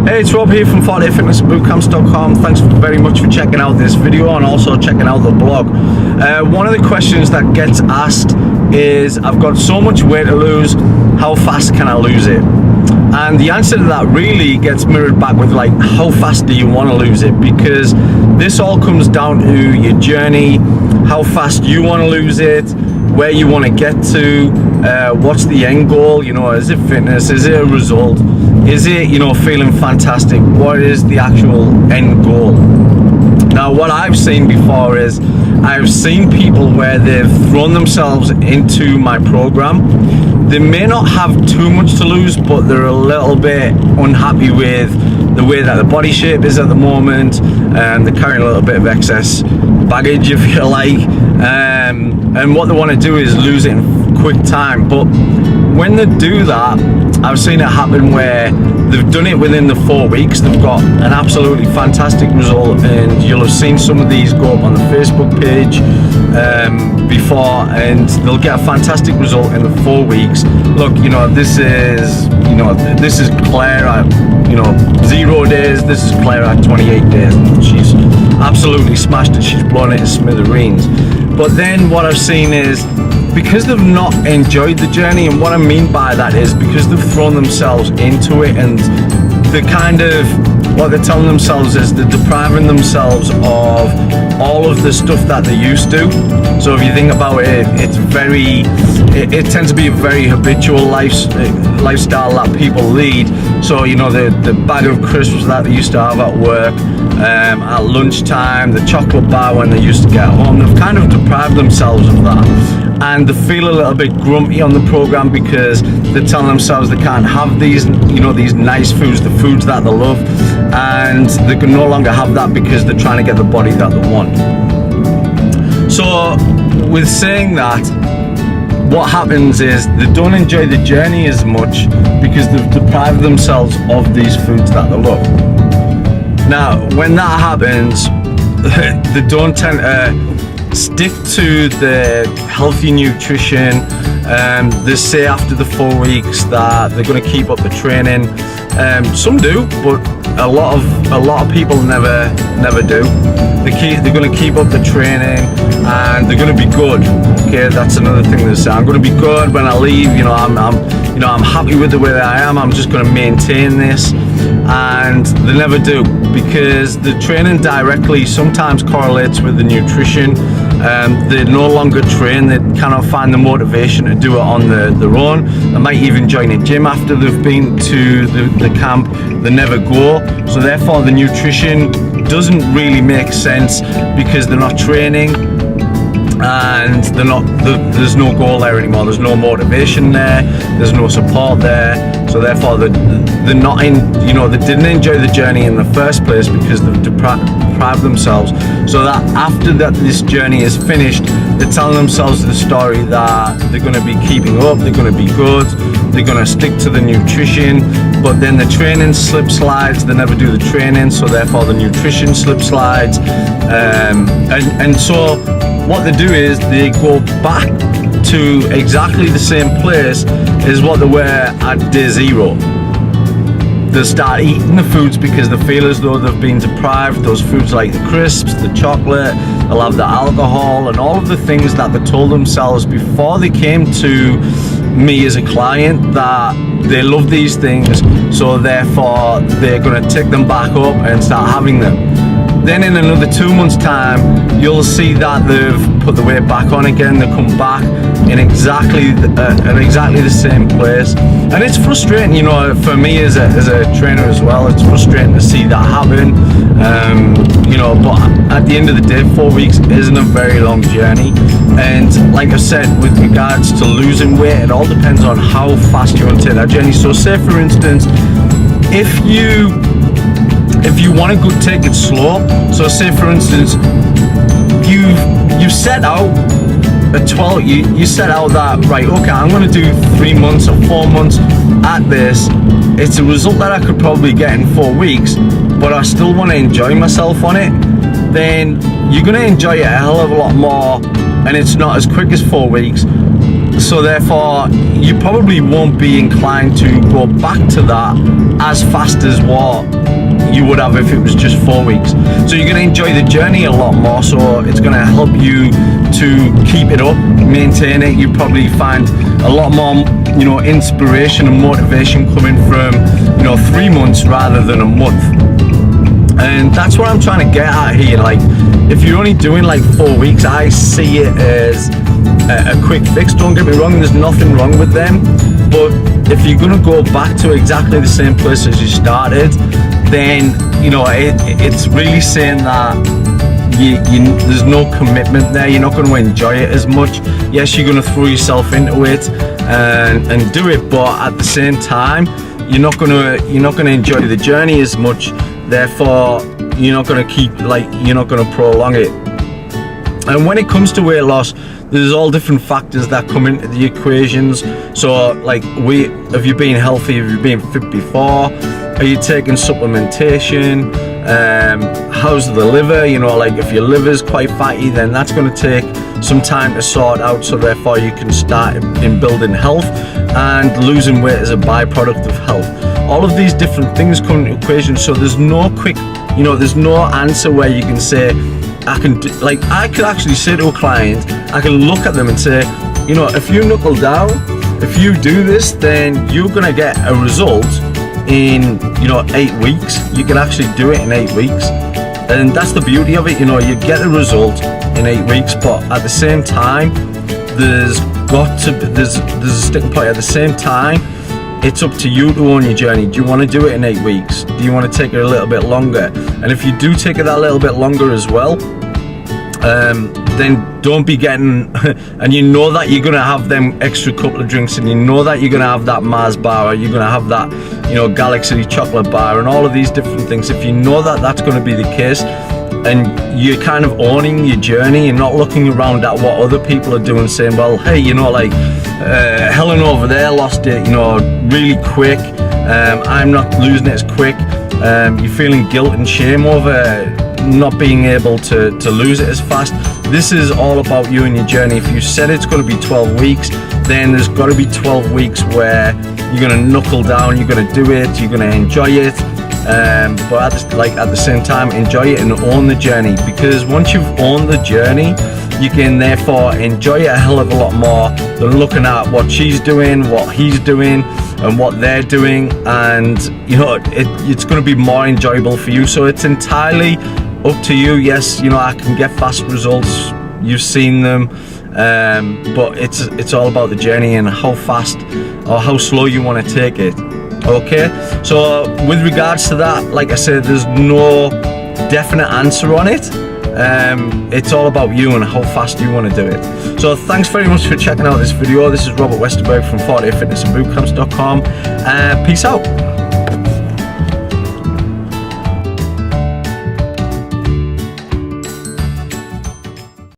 Hey, it's Rob here from 40dayfitnessbootcamps.com. Thanks very much for checking out this video and also checking out the blog. One of the questions that gets asked is, I've got so much weight to lose, how fast can I lose it? And the answer to that really gets mirrored back with, like, how fast do you want to lose it? Because this all comes down to your journey, how fast you want to lose it, where you want to get to, what's the end goal, you know, is it fitness, is it a result, is it, you know, feeling fantastic, what is the actual end goal? Now, what I've seen before is, I've seen people where they've thrown themselves into my program. They may not have too much to lose, but they're a little bit unhappy with the way that the body shape is at the moment, and they're carrying a little bit of excess baggage, if you like, and what they want to do is lose it in quick time. But when they do that, I've seen it happen where they've done it within the 4 weeks. They've got an absolutely fantastic result, and you'll have seen some of these go up on the Facebook page before, and they'll get a fantastic result in the 4 weeks. Look, you know, this is Claire at, you know, 0 days. This is Claire at 28 days. She's absolutely smashed it. She's blown it to smithereens. But then what I've seen is, because they've not enjoyed the journey, and what I mean by that is because they've thrown themselves into it, and they're kind of, what they're telling themselves is they're depriving themselves of all of the stuff that they used to. So if you think about it, it tends to be a very habitual lifestyle that people lead. So, you know, the bag of crisps that they used to have at work, at lunchtime, the chocolate bar when they used to get home, they've kind of deprived themselves of that. And they feel a little bit grumpy on the program because they're telling themselves they can't have these, you know, these nice foods, the foods that they love, and they can no longer have that because they're trying to get the body that they want. So with saying that, what happens is they don't enjoy the journey as much because they've deprived themselves of these foods that they love. Now, when that happens, they don't tend to stick to the healthy nutrition. They say after the 4 weeks that they're going to keep up the training. Some do, but a lot of people never do. They're going to keep up the training, and they're going to be good. Okay, that's another thing they say. I'm going to be good when I leave. You know, I'm happy with the way that I am. I'm just going to maintain this, and they never do, because the training directly sometimes correlates with the nutrition. They no longer train. They cannot find the motivation to do it on their own. They might even join a gym after they've been to the camp. They never go. So therefore the nutrition doesn't really make sense because they're not training, and there's no goal there anymore. There's no motivation there. There's no support there. So therefore they're not in, you know, they didn't enjoy the journey in the first place because they've deprived themselves. So that after that this journey is finished, they're telling themselves the story that they're going to be keeping up, they're going to be good, they're going to stick to the nutrition, but then the training slip slides. They never do the training, so therefore the nutrition slip slides, and so what they do is they go back to exactly the same place as what they were at day 0. They start eating the foods because they feel as though they've been deprived. Those foods like the crisps, the chocolate, they'll have the alcohol, and all of the things that they told themselves before they came to me as a client that they love these things, so therefore they're going to take them back up and start having them. Then in another 2 months time, you'll see that they've put the weight back on again. They come back in exactly the same place, and it's frustrating, you know, for me as a trainer as well. It's frustrating to see that happen, you know, but at the end of the day, 4 weeks isn't a very long journey. And like I said, with regards to losing weight, it all depends on how fast you want to take that journey. So say for instance, if you want to go take it slow, so say for instance you set out at 12, you set out that, right, okay, I'm going to do 3 months or 4 months at this. It's a result that I could probably get in 4 weeks, but I still want to enjoy myself on it. Then you're going to enjoy it a hell of a lot more and it's not as quick as 4 weeks. So therefore, you probably won't be inclined to go back to that as fast as what you would have if it was just 4 weeks. So you're going to enjoy the journey a lot more, so it's going to help you to keep it up, maintain it. You probably find a lot more, you know, inspiration and motivation coming from, you know, 3 months rather than a month. And that's what I'm trying to get at here. Like, if you're only doing like 4 weeks, I see it as a quick fix. Don't get me wrong, there's nothing wrong with them, but if you're going to go back to exactly the same place as you started, then, you know, it's really saying that there's no commitment there. You're not going to enjoy it as much. Yes, you're going to throw yourself into it and do it, but at the same time, you're not going to enjoy the journey as much. Therefore, you're not going to prolong it. And when it comes to weight loss, there's all different factors that come into the equations. So, like, have you been healthy? Have you been fit before? Are you taking supplementation? How's the liver? You know, like, if your liver's quite fatty, then that's going to take some time to sort out. So therefore, you can start in building health, and losing weight is a byproduct of health. All of these different things come into equation. So there's no quick, you know, there's no answer where you can say, I could actually say to a client, I can look at them and say, you know, if you knuckle down, if you do this, then you're gonna get a result in, you know, 8 weeks. You can actually do it in 8 weeks, and that's the beauty of it. You know, you get the result in 8 weeks, but at the same time, there's a sticking point. At the same time, it's up to you to own your journey. Do you want to do it in 8 weeks? Do you want to take it a little bit longer? And if you do take it that little bit longer as well, then don't be getting, and you know that you're going to have them extra couple of drinks, and you know that you're going to have that Mars bar, or you're going to have that, you know, Galaxy chocolate bar, and all of these different things. If you know that that's going to be the case, and you're kind of owning your journey and not looking around at what other people are doing, saying, well, hey, you know, like, Helen over there lost it, you know, really quick, I'm not losing it as quick. You're feeling guilt and shame over not being able to lose it as fast. This is all about you and your journey. If you said it's going to be 12 weeks, then there's got to be 12 weeks where you're going to knuckle down, you're going to do it, you're going to enjoy it, but at the same time, enjoy it and own the journey. Because once you've owned the journey, you can therefore enjoy it a hell of a lot more than looking at what she's doing, what he's doing, and what they're doing. And, you know, it's going to be more enjoyable for you. So it's entirely up to you. Yes, you know, I can get fast results, you've seen them, but it's all about the journey and how fast or how slow you want to take it. Okay, so with regards to that, like I said, there's no definite answer on it. It's all about you and how fast you want to do it. So thanks very much for checking out this video. This is Robert Westerburg from 40fitnessandbootcamps.com. Peace out.